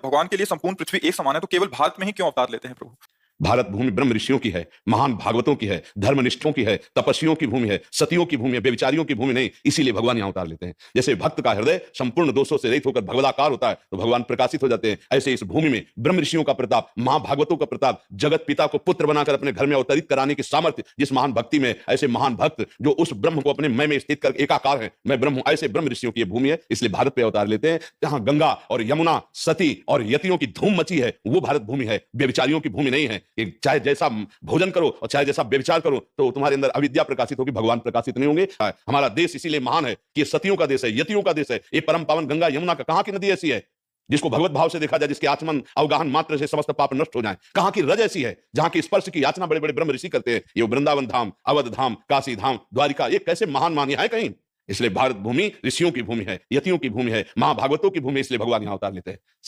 भगवान के लिए संपूर्ण पृथ्वी एक समान है, तो केवल भारत में ही क्यों अवतार लेते हैं प्रभु? भारत भूमि ब्रह्म ऋषियों की है, महान भागवतों की है, धर्मनिष्ठों की है, तपस्वियों की भूमि है, सतियों की भूमि है, व्यभिचारियों की भूमि नहीं। इसीलिए भगवान यहां अवतार लेते हैं। जैसे भक्त का हृदय संपूर्ण दोषों से रहित होकर भगवदाकार होता है तो भगवान प्रकाशित हो जाते हैं, ऐसे इस भूमि में ब्रह्म ऋषियों का प्रताप, महाभागवतों का प्रताप, जगत पिता को पुत्र बनाकर अपने घर में अवतरित कराने की सामर्थ्य जिस महान भक्ति में, ऐसे महान भक्त जो उस ब्रह्म को अपने मय में स्थित कर एकाकार है, मैं ब्रह्म हूं, ऐसे ब्रह्म ऋषियों की भूमि है। इसलिए भारत पे अवतार लेते हैं। जहां गंगा और यमुना, सती और यतियों की धूम मची है, वो भारत भूमि है, व्यभिचारियों की भूमि नहीं है। चाहे जैसा भोजन करो और चाहे जैसा व्यभिचार करो तो तुम्हारे अंदर अविद्या प्रकाशित होगी, भगवान प्रकाशित नहीं होंगे। हमारा देश इसीलिए महान है कि सतियों का देश है, यतियों का देश है। ये परम पावन गंगा यमुना का कहां की नदी ऐसी है जिसको भगवत भाव से देखा जाए, जिसके आचमन अवगाहन मात्र से समस्त पाप नष्ट हो जाए? कहां की रज ऐसी है जहां की स्पर्श की याचना बड़े बड़े ब्रह्म ऋषि करते हैं? ये वृंदावन धाम, अवध धाम, काशी धाम, द्वारिका, ये कैसे महान मान्य है कहीं? इसलिए भारत भूमि ऋषियों की भूमि है, यतियों की भूमि है, महाभागवतों की भूमि, इसलिए भगवान यहां अवतार लेते हैं।